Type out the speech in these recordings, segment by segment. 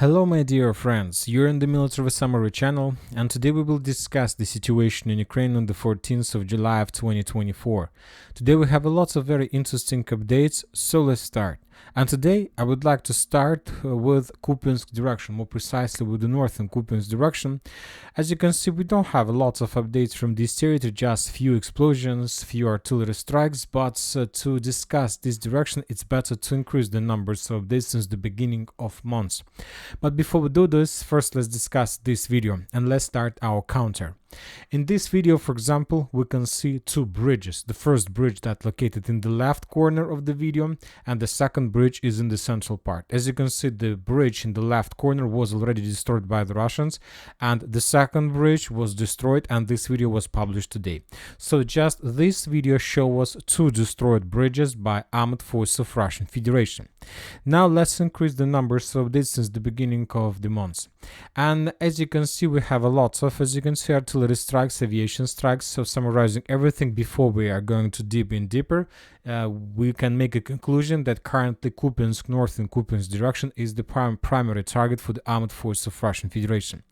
Hello my dear friends, you're in the Military Summary channel, and today we will discuss the situation in Ukraine on the 14th of July of 2024. Today we have a lot of very interesting updates, so let's start. And today I would like to start with Kupyansk direction, more precisely with the northern Kupyansk direction. As you can see, we don't have a lot of updates from this territory, just few explosions, few artillery strikes, but to discuss this direction it's better to increase the numbers of this since the beginning of months. But before we do this, first let's discuss this video and let's start our counter. In this video, for example, we can see two bridges. The first bridge that's located in the left corner of the video, and the second bridge is in the central part. As you can see, the bridge in the left corner was already destroyed by the Russians, and the second bridge was destroyed, and this video was published today. So just this video shows us two destroyed bridges by armed forces of Russian Federation. Now let's increase the numbers of this since the beginning of the month. And as you can see, we have a lot of, artillery strikes, aviation strikes. So summarizing everything before we are going to deeper, we can make a conclusion that currently Kupyansk north and Kupyansk direction is the primary target for the armed forces of Russian Federation.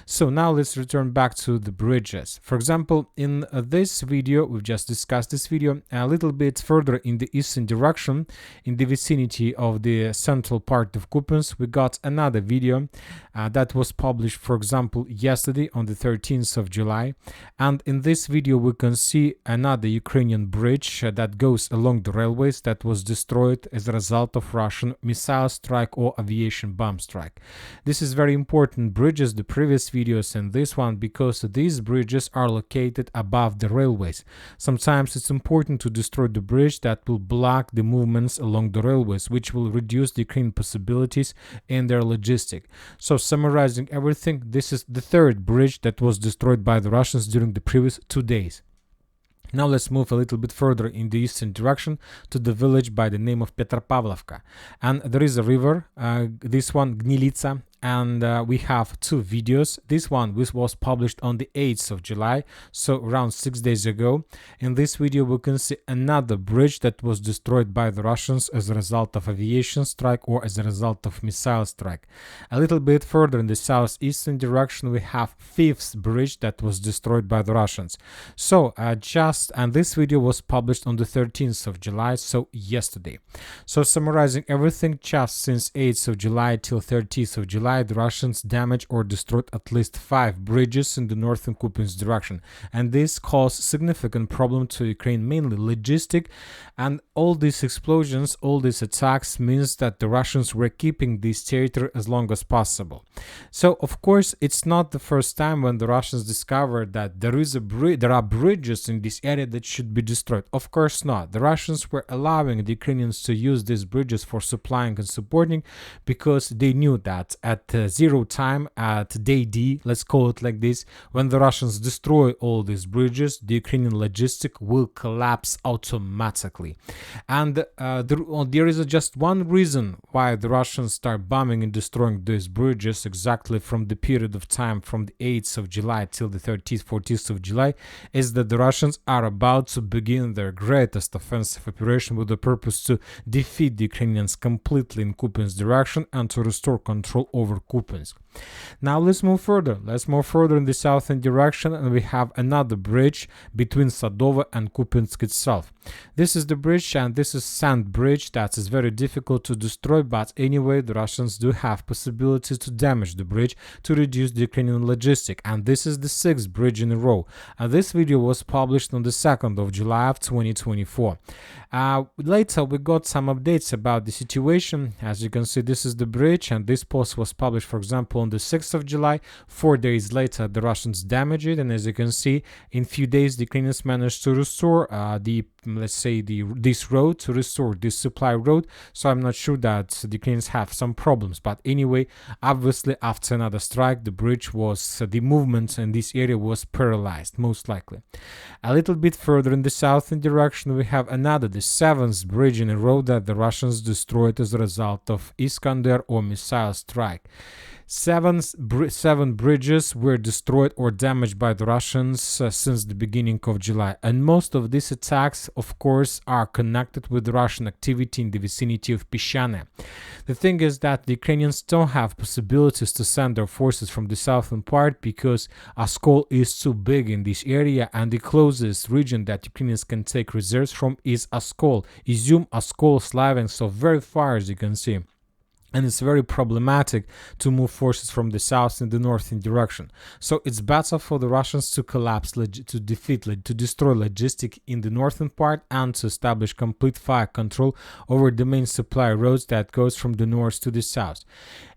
So now let's return back to the bridges. For example, in this video, we've just discussed this video, a little bit further in the eastern direction, in the vicinity of the central part of Kupyansk, we got another video that was published, for example, yesterday on the 13th of July. And in this video, we can see another Ukrainian bridge that goes along the railways that was destroyed as a result of Russian missile strike or aviation bomb strike. This is very important bridges, the previous videos and this one, because these bridges are located above the railways. Sometimes it's important to destroy the bridge that will block the movements along the railways, which will reduce the Ukrainian possibilities in their logistic. So summarizing everything, this is the third bridge that was destroyed by the Russians during the previous 2 days. Now let's move a little bit further in the eastern direction to the village by the name of Petropavlovka. And there is a river, this one Gnilitsa, and we have two videos. This one was published on the 8th of July, so around 6 days ago. In this video we can see another bridge that was destroyed by the Russians as a result of aviation strike or as a result of missile strike. A little bit further in the southeastern direction we have fifth bridge that was destroyed by the Russians. So and this video was published on the 13th of July, so yesterday. So summarizing everything, just since 8th of July till 30th of July, the Russians damaged or destroyed at least 5 bridges in the northern Kupyansk direction, and this caused significant problem to Ukraine, mainly logistic. And all these explosions, all these attacks means that the Russians were keeping this territory as long as possible. So of course it's not the first time when the Russians discovered that there are bridges in this area that should be destroyed. Of course not. The Russians were allowing the Ukrainians to use these bridges for supplying and supporting, because they knew that at zero time, at day D, let's call it like this, when the Russians destroy all these bridges, the Ukrainian logistic will collapse automatically. And there is just one reason why the Russians start bombing and destroying these bridges exactly from the period of time from the 8th of July till the 30th, 40th of July, is that the Russians are about to begin their greatest offensive operation with the purpose to defeat the Ukrainians completely in Kupyansk direction and to restore control over Kupyansk. Now let's move further. Let's move further in the southern direction, and we have another bridge between Sadovo and Kupyansk itself. This is the bridge, and this is sand bridge that is very difficult to destroy, but anyway the Russians do have possibility to damage the bridge to reduce the Ukrainian logistic, and this is the 6th bridge in a row. And this video was published on the 2nd of July of 2024. Later we got some updates about the situation. As you can see, this is the bridge, and this post was published, for example, on the 6th of July. 4 days later the Russians damaged it, and as you can see, in few days the Ukrainians managed to restore this road, to restore this supply road. So I'm not sure that the Ukrainians have some problems, but anyway, obviously after another strike the bridge was the movement in this area was paralyzed, most likely. A little bit further in the southern direction we have another, the 7th bridge in a row that the Russians destroyed as a result of Iskander or missile strike. Seven bridges were destroyed or damaged by the Russians since the beginning of July, and most of these attacks, of course, are connected with the Russian activity in the vicinity of Pishane. The thing is that the Ukrainians don't have possibilities to send their forces from the southern part because Oskol is too big in this area, and the closest region that Ukrainians can take reserves from is Oskol, Izum, Oskol, Slaviansk, so very far, as you can see. And it's very problematic to move forces from the south in the northern direction. So it's better for the Russians to collapse, to destroy logistics in the northern part and to establish complete fire control over the main supply roads that goes from the north to the south.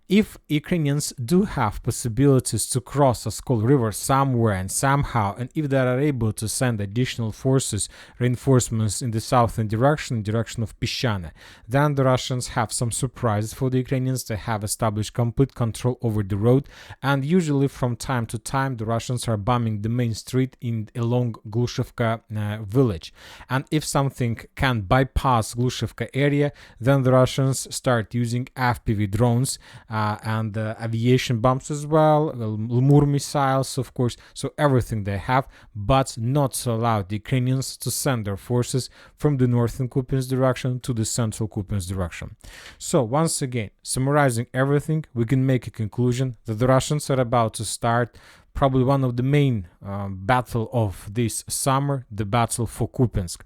If Ukrainians do have possibilities to cross Oskol River somewhere and somehow, and if they are able to send additional forces, reinforcements in the southern direction, of Pishane, then the Russians have some surprises for the Ukrainians. They have established complete control over the road, and usually from time to time the Russians are bombing the main street along Glushevka village. And if something can bypass Glushevka area, then the Russians start using FPV drones and aviation bombs as well, Lemur missiles, of course, so everything they have, but not to allow the Ukrainians to send their forces from the northern Kupyansk direction to the central Kupyansk direction. So once again, summarizing everything, we can make a conclusion that the Russians are about to start probably one of the main battle of this summer, the battle for Kupyansk.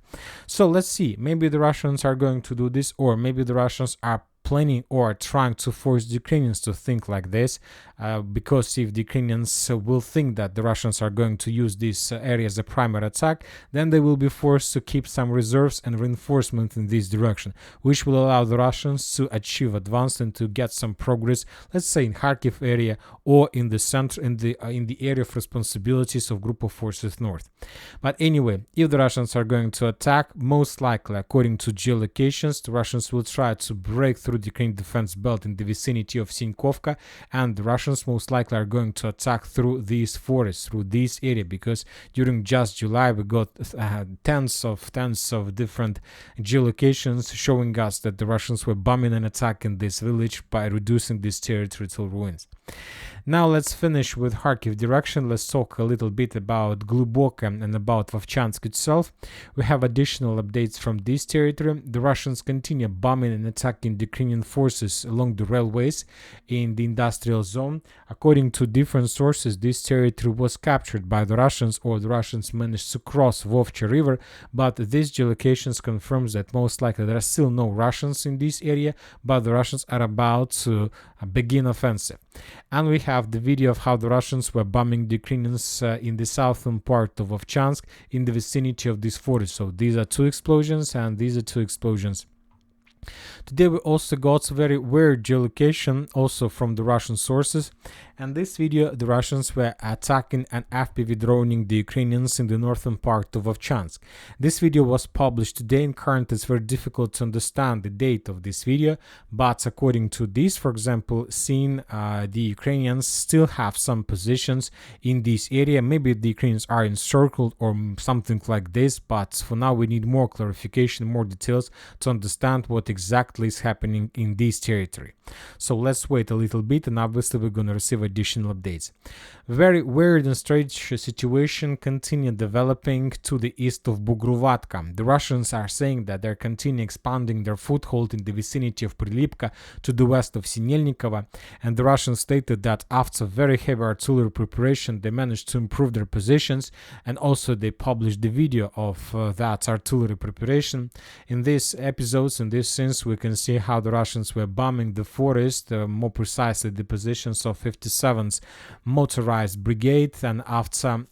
So let's see, maybe the Russians are going to do this, or maybe the Russians are planning or trying to force the Ukrainians to think like this, because if the Ukrainians will think that the Russians are going to use this area as a primary attack, then they will be forced to keep some reserves and reinforcement in this direction, which will allow the Russians to achieve advance and to get some progress, let's say in Kharkiv area or in the center, in the area of responsibilities of Group of Forces North. But anyway, if the Russians are going to attack, most likely, according to geolocations, the Russians will try to break through the Ukrainian defense belt in the vicinity of Sinkovka, and the Russians most likely are going to attack through these forests, through this area, because during just July we got tens of different geolocations showing us that the Russians were bombing and attacking this village by reducing this territory to ruins. Now let's finish with Kharkiv direction. Let's talk a little bit about Gluboka and about Vovchansk itself. We have additional updates from this territory. The Russians continue bombing and attacking the Ukrainian forces along the railways in the industrial zone. According to different sources, this territory was captured by the Russians, or the Russians managed to cross Vovcha River, but these geolocations confirms that most likely there are still no Russians in this area, but the Russians are about to begin offensive. And we have the video of how the Russians were bombing the Ukrainians in the southern part of Vovchansk in the vicinity of this forest. So these are two explosions, and these are two explosions. Today we also got a very weird geolocation also from the Russian sources. And this video, the Russians were attacking and FPV droning the Ukrainians in the northern part of Vovchansk. This video was published today, and currently it's very difficult to understand the date of this video, but according to this, for example, scene, the Ukrainians still have some positions in this area. Maybe the Ukrainians are encircled or something like this, but for now we need more clarification, more details to understand what exactly is happening in this territory. So let's wait a little bit, and obviously we're going to receive additional updates. Very weird and strange situation continued developing to the east of Bugruvatka. The Russians are saying that they're continuing expanding their foothold in the vicinity of Prilipka to the west of Sinelnikova, and the Russians stated that after very heavy artillery preparation they managed to improve their positions, and also they published the video of that artillery preparation. In these episodes, in these scenes, we can see how the Russians were bombing the forest, more precisely the positions of 57th Motorized Brigade, and after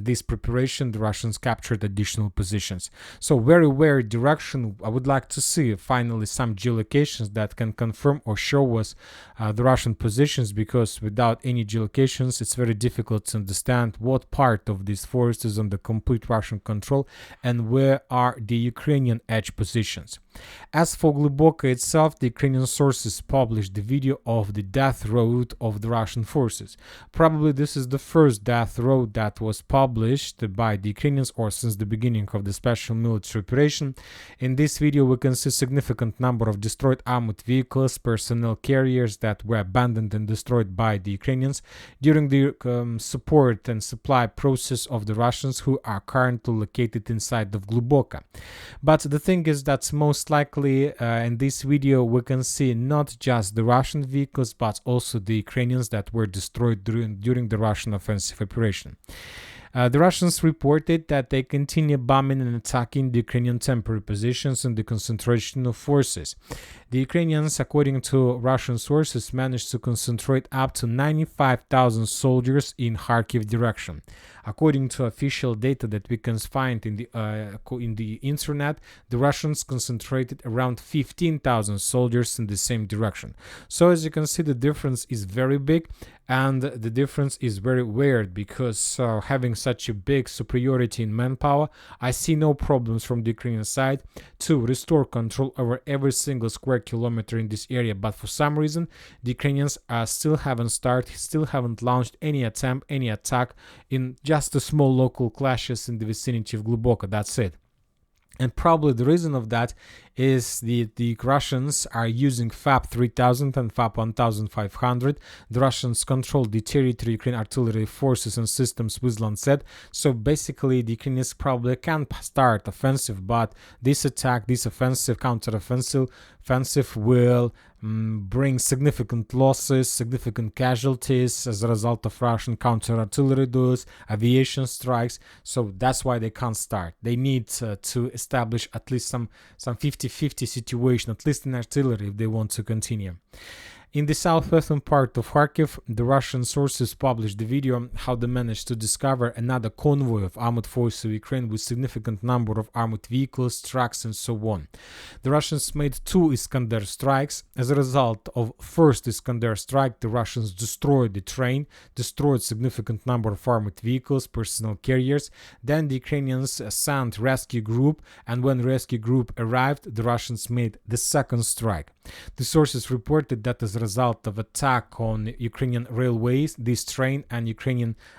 this preparation the Russians captured additional positions. So very weird direction. I would like to see finally some geolocations that can confirm or show us the Russian positions, because without any geolocations it's very difficult to understand what part of this forest is under complete Russian control and where are the Ukrainian edge positions. As for Gluboka itself, the Ukrainian sources published the video of the death road of the Russian forces. Probably this is the first death road that was published by the Ukrainians or since the beginning of the special military operation. In this video we can see significant number of destroyed armored vehicles, personnel carriers that were abandoned and destroyed by the Ukrainians during the support and supply process of the Russians who are currently located inside of Gluboka. But the thing is that most likely in this video we can see not just the Russian vehicles but also the Ukrainians that were destroyed during the Russian offensive operation. The Russians reported that they continue bombing and attacking the Ukrainian temporary positions and the concentration of forces. The Ukrainians, according to Russian sources, managed to concentrate up to 95,000 soldiers in Kharkiv direction. According to official data that we can find in the internet, the Russians concentrated around 15,000 soldiers in the same direction. So as you can see, the difference is very big, and the difference is very weird because having such a big superiority in manpower, I see no problems from the Ukrainian side to restore control over every single square kilometer in this area. But for some reason, the Ukrainians still haven't launched any attack in just the small local clashes in the vicinity of Gluboka. That's it. And probably the reason of that is the Russians are using FAB 3000 and FAB 1500. The Russians control the territory, Ukrainian artillery forces and systems with Lancet. So basically the Ukrainians probably can start offensive, but this counter-offensive will bring significant losses, significant casualties as a result of Russian counter-artillery duels, aviation strikes. So that's why they can't start. They need to establish at least some 50-50 situation, at least in artillery, if they want to continue. In the southwestern part of Kharkiv, the Russian sources published the video how they managed to discover another convoy of armored forces of Ukraine with significant number of armored vehicles, trucks and so on. The Russians made 2 Iskander strikes. As a result of first Iskander strike, the Russians destroyed the train, destroyed significant number of armored vehicles, personnel carriers. Then the Ukrainians sent rescue group, and when rescue group arrived, the Russians made the second strike. The sources reported that as a result of attack on Ukrainian railways, this train and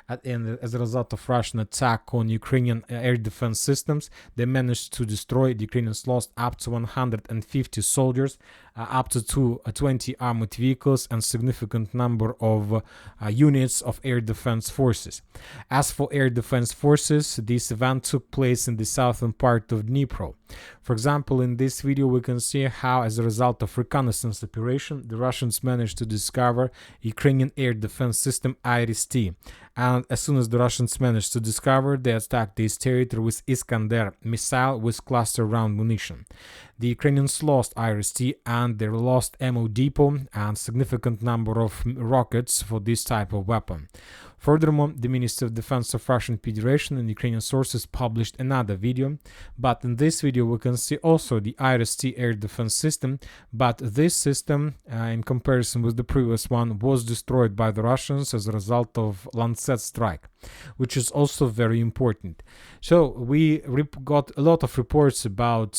as a result of Russian attack on Ukrainian air defense systems, they managed to destroy. The Ukrainians lost up to 150 soldiers, up to 20 armored vehicles and significant number of units of air defense forces. As for air defense forces, this event took place in the southern part of Dnipro. For example, in this video we can see how as a result of reconnaissance operation, the Russians managed to discover Ukrainian air defense system IRIS-T. And as soon as the Russians managed to discover, they attacked this territory with Iskander missile with cluster round munition. The Ukrainians lost IRIS-T and they lost ammo depot and significant number of rockets for this type of weapon. Furthermore, the Ministry of Defense of Russian Federation and Ukrainian sources published another video, but in this video we can see also the IRIS-T air defense system, but this system, in comparison with the previous one, was destroyed by the Russians as a result of Lancet strike, which is also very important. So we got a lot of reports about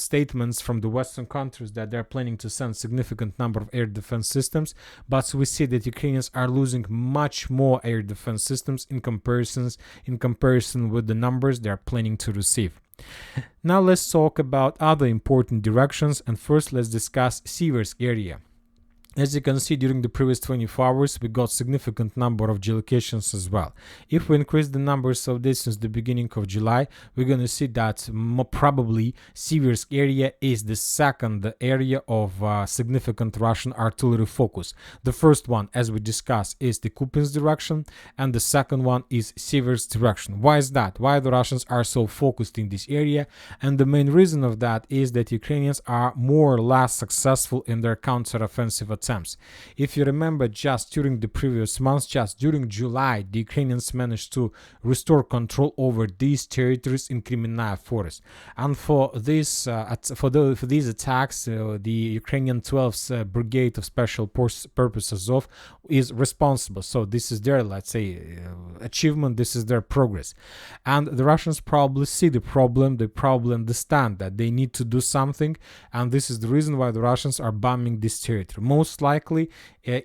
statements from the Western countries that they're planning to send significant number of air defense systems, but we see that Ukrainians are losing much more air defense systems in comparison with the numbers they are planning to receive. Now let's talk about other important directions, and first let's discuss Siversk area. As you can see, during the previous 24 hours, we got significant number of geolocations as well. If we increase the numbers of this since the beginning of July, we're going to see that probably Siversk area is the second area of significant Russian artillery focus. The first one, as we discussed, is the Kupyansk direction, and the second one is Siversk direction. Why is that? Why the Russians are so focused in this area? And the main reason of that is that Ukrainians are more or less successful in their counter-offensive attacks attempts. If you remember, just during the previous months, just during July, the Ukrainians managed to restore control over these territories in Kremenaya Forest. And for these attacks, the Ukrainian 12th Brigade of Special Purpose Azov is responsible. So this is their, let's say, achievement. This is their progress. And the Russians probably see the problem. They probably understand that they need to do something, and this is the reason why the Russians are bombing this territory. Most likely,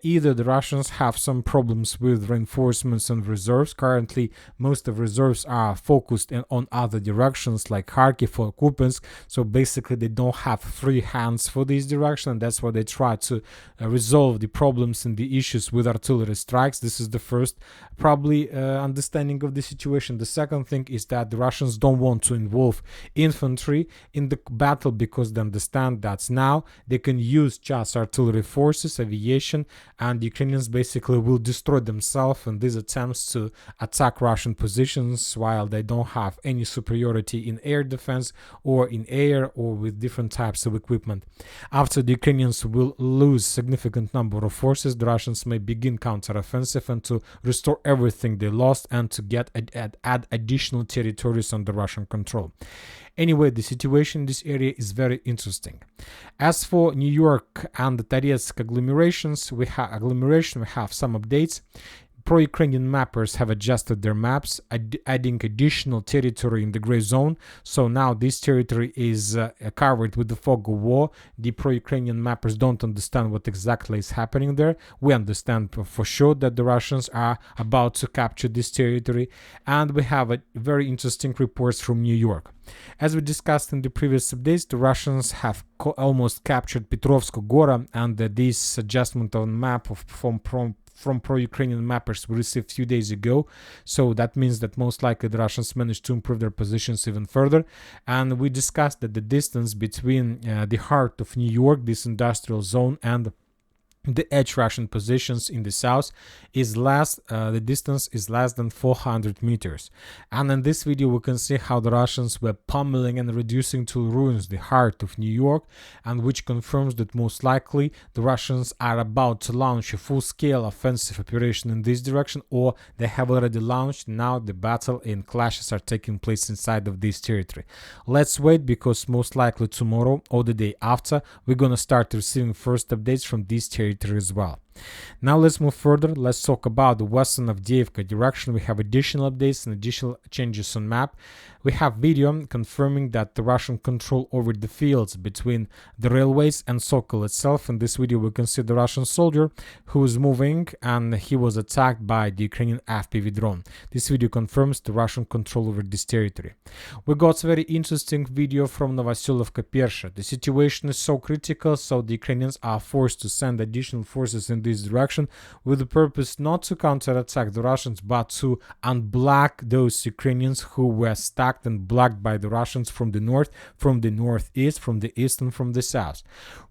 either the Russians have some problems with reinforcements and reserves. Currently, most of reserves are focused on other directions like Kharkiv or Kupyansk. So basically, they don't have free hands for this direction, and that's why they try to resolve the problems and the issues with artillery strikes. This is the first probably understanding of the situation. The second thing is that the Russians don't want to involve infantry in the battle because they understand that now they can use just artillery forces, aviation, and the Ukrainians basically will destroy themselves in these attempts to attack Russian positions while they don't have any superiority in air defense or in air or with different types of equipment. After the Ukrainians will lose significant number of forces, the Russians may begin counteroffensive and to restore everything they lost and to get add additional territories under Russian control. Anyway, the situation in this area is very interesting. As for New York and the Toretsk agglomerations, we have some updates. Pro-Ukrainian mappers have adjusted their maps, adding additional territory in the gray zone. So now this territory is covered with the fog of war. The pro-Ukrainian mappers don't understand what exactly is happening there. We understand for sure that the Russians are about to capture this territory. And we have a very interesting reports from New York. As we discussed in the previous updates, the Russians have almost captured Petrovsk Gora, and this adjustment on map from pro-Ukrainian mappers we received a few days ago. So that means that most likely the Russians managed to improve their positions even further. And we discussed that the distance between the heart of New York, this industrial zone, and the edge Russian positions in the south is the distance is less than 400 meters. And in this video we can see how the Russians were pummeling and reducing to ruins the heart of New York, and which confirms that most likely the Russians are about to launch a full-scale offensive operation in this direction, or they have already launched. Now the battle and clashes are taking place inside of this territory. Let's wait, because most likely tomorrow or the day after we're gonna start receiving first updates from this territory as well. Now let's move further. Let's talk about the western Avdiivka direction. We have additional updates and additional changes on map. We have video confirming that the Russian control over the fields between the railways and Sokol itself. In this video we can see the Russian soldier who is moving, and he was attacked by the Ukrainian FPV drone. This video confirms the Russian control over this territory. We got a very interesting video from Novoselovka Persha. The situation is so critical, so the Ukrainians are forced to send additional forces in this direction with the purpose not to counterattack the Russians, but to unblock those Ukrainians who were stuck and blocked by the Russians from the north, from the northeast, from the east, and from the south.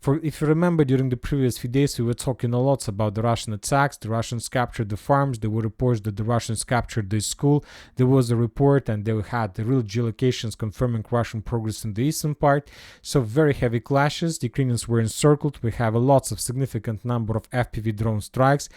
If you remember, during the previous few days we were talking a lot about the Russian attacks. The Russians captured the farms. There were reports that the Russians captured the school. There was a report, and they had the real geolocations confirming Russian progress in the eastern part. So very heavy clashes. The Ukrainians were encircled. We have a lots of significant number of FPV drone strikes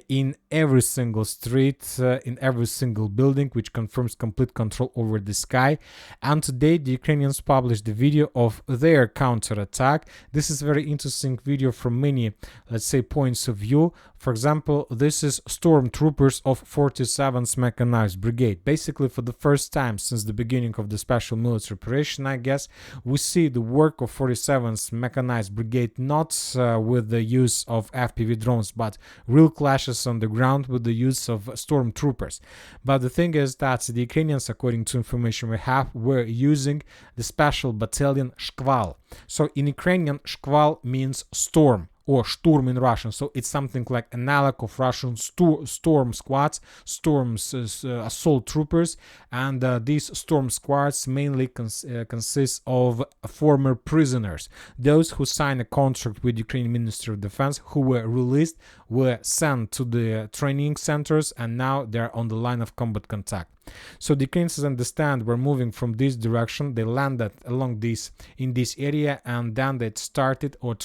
in every single street, in every single building, which confirms complete control over the sky. And today the Ukrainians published the video of their counterattack. This is a very interesting video from many, let's say, points of view. For example, this is stormtroopers of 47th Mechanized Brigade. Basically, for the first time since the beginning of the special military operation, I guess, we see the work of 47th Mechanized Brigade not with the use of FPV drones, but real clashes on the ground with the use of stormtroopers. But the thing is that the Ukrainians, according to information we have, were using the special battalion Shkval. So in Ukrainian, Shkval means storm, or Sturm in Russian. So it's something like an analog of Russian storm squads, assault troopers. And these storm squads mainly consist of former prisoners. Those who signed a contract with Ukrainian Ministry of Defense, who were released, were sent to the training centers, and now they're on the line of combat contact. So the Ukrainians understand we're moving from this direction. They landed along this in this area, and then they started or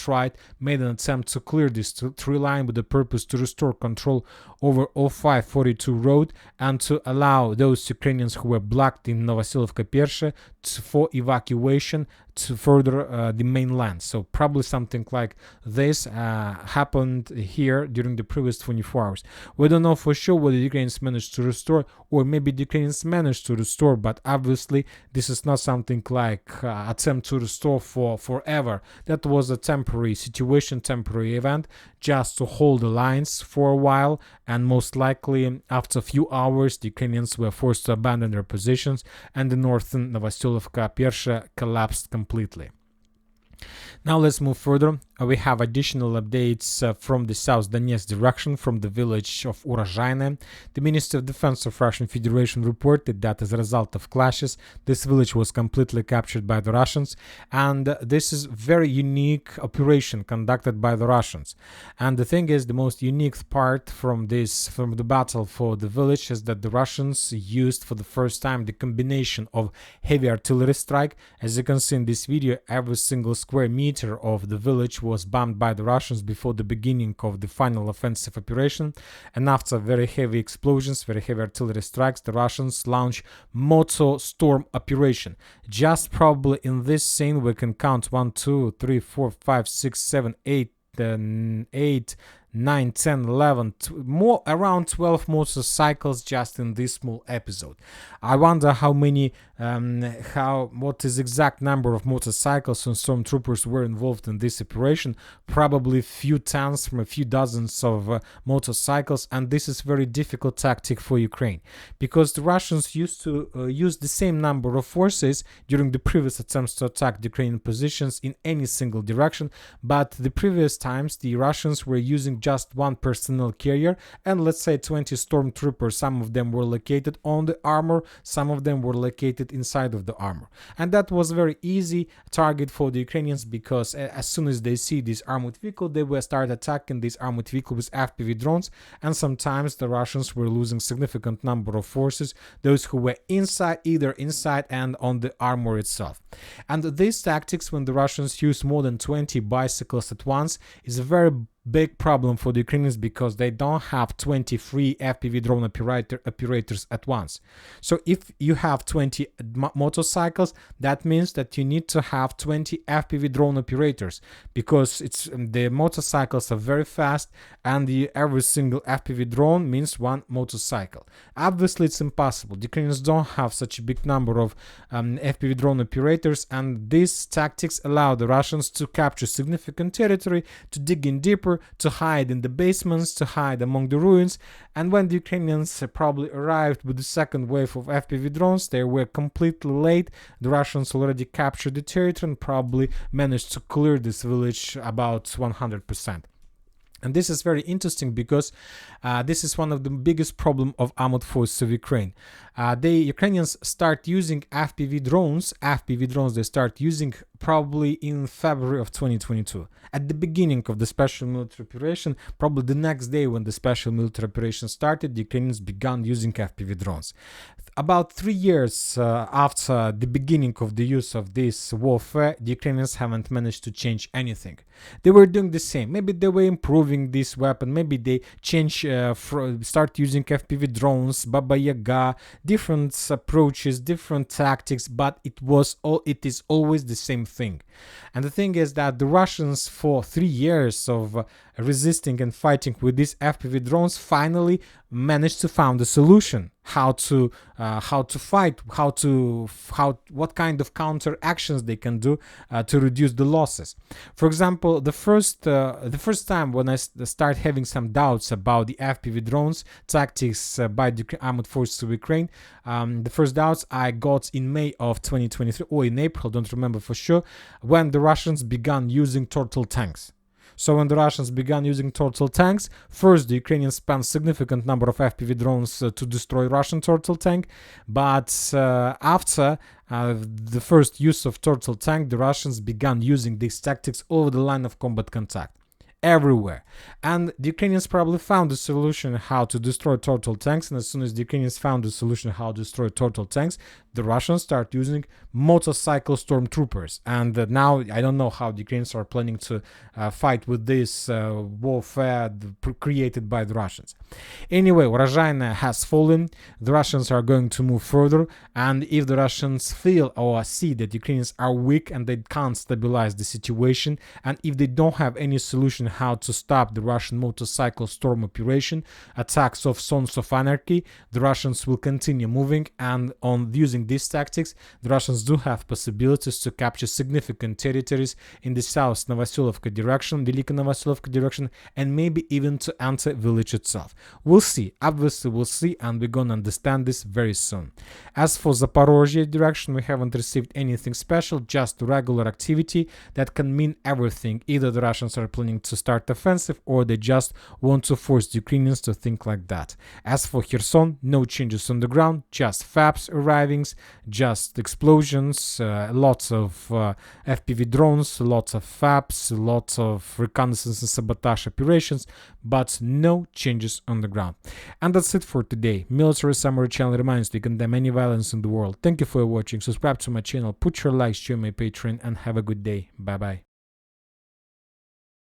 made an attempt to clear this tree line with the purpose to restore control over 0542 road and to allow those Ukrainians who were blocked in Novosilovka-Pershe for evacuation to further the mainland. So probably something like this happened here during the previous 24 hours. We don't know for sure whether the Ukrainians managed to restore, or maybe the Ukrainians managed to restore, but obviously this is not something like attempt to restore for forever. That was a temporary situation, temporary event, just to hold the lines for a while, and most likely after a few hours the Ukrainians were forced to abandon their positions and the northern Novosilovka-Pershe collapsed completely. Now let's move further. We have additional updates from the South Donetsk direction, from the village of Urozhaine. The Ministry of Defense of Russian Federation reported that as a result of clashes, this village was completely captured by the Russians, and this is very unique operation conducted by the Russians. And the thing is, the most unique part from the battle for the village is that the Russians used for the first time the combination of heavy artillery strike. As you can see in this video, every single square meter of the village was bombed by the Russians before the beginning of the final offensive operation, and after very heavy explosions, very heavy artillery strikes, the Russians launched Moto Storm operation. Just probably in this scene we can count 1, 2, 3, 4, 5, 6, 7, 8, 9, 10, 11, more around 12 motorcycles just in this small episode. I wonder how many, what is exact number of motorcycles and stormtroopers were involved in this operation. Probably a few tens from a few dozens of motorcycles, and this is very difficult tactic for Ukraine because the Russians used to use the same number of forces during the previous attempts to attack the Ukrainian positions in any single direction, but the previous times the Russians were using just one personnel carrier and let's say 20 stormtroopers. Some of them were located on the armor, some of them were located inside of the armor, and that was a very easy target for the Ukrainians because as soon as they see this armored vehicle, they will start attacking this armored vehicle with FPV drones, and sometimes the Russians were losing significant number of forces, those who were either inside and on the armor itself. And these tactics, when the Russians use more than 20 bicycles at once, is a very big problem for the Ukrainians because they don't have 20 free FPV drone operators at once. So if you have 20 motorcycles, that means that you need to have 20 FPV drone operators because the motorcycles are very fast, and every single FPV drone means one motorcycle. Obviously it's impossible. The Ukrainians don't have such a big number of FPV drone operators, and these tactics allow the Russians to capture significant territory, to dig in deeper, to hide in the basements, to hide among the ruins. And when the Ukrainians probably arrived with the second wave of FPV drones, they were completely late. The Russians already captured the territory and probably managed to clear this village about 100%. And this is very interesting because this is one of the biggest problem of armored forces of Ukraine. The Ukrainians start using FPV drones. They start using probably in February of 2022. At the beginning of the special military operation, probably the next day when the special military operation started, the Ukrainians began using FPV drones. About 3 years after the beginning of the use of this warfare, the Ukrainians haven't managed to change anything. They were doing the same. Maybe they were improving this weapon. Maybe they start using FPV drones, Baba Yaga, different approaches, different tactics, but it is always the same thing. And the thing is that the Russians, for 3 years of resisting and fighting with these FPV drones, finally managed to find a solution how to fight, what kind of counter actions they can do to reduce the losses. For example, the first time when I start having some doubts about the FPV drones tactics by the armored forces of Ukraine, the first doubts I got in May of 2023 or in April, don't remember for sure, when the Russians began using turtle tanks. So when the Russians began using turtle tanks, first the Ukrainians spent significant number of FPV drones to destroy Russian turtle tank, but after the first use of turtle tank, the Russians began using these tactics over the line of combat contact. everywhere. And the Ukrainians probably found the solution how to destroy turtle tanks, and as soon as the Ukrainians found the solution how to destroy turtle tanks, the Russians start using motorcycle stormtroopers. And now I don't know how the Ukrainians are planning to fight with this warfare created by the Russians. Anyway, Urozhaine has fallen. The Russians are going to move further, and if the Russians feel or see that the Ukrainians are weak and they can't stabilize the situation, and if they don't have any solution how to stop the Russian motorcycle storm operation, attacks of Sons of Anarchy, the Russians will continue moving, and on using these tactics, the Russians do have possibilities to capture significant territories in the south Novoselovka direction, Velika Novoselovka direction, and maybe even to enter village itself. We'll see. Obviously, we'll see, and we're gonna understand this very soon. As for Zaporozhye direction, we haven't received anything special, just regular activity that can mean everything. Either the Russians are planning to start offensive, or they just want to force the Ukrainians to think like that. As for Kherson, no changes on the ground, just FABs arriving, just explosions, lots of FPV drones, lots of FABs, lots of reconnaissance and sabotage operations, but no changes on the ground. And that's it for today. Military Summary channel reminds you to condemn any violence in the world. Thank you for watching. Subscribe to my channel, put your likes, join my Patreon, and have a good day. Bye bye.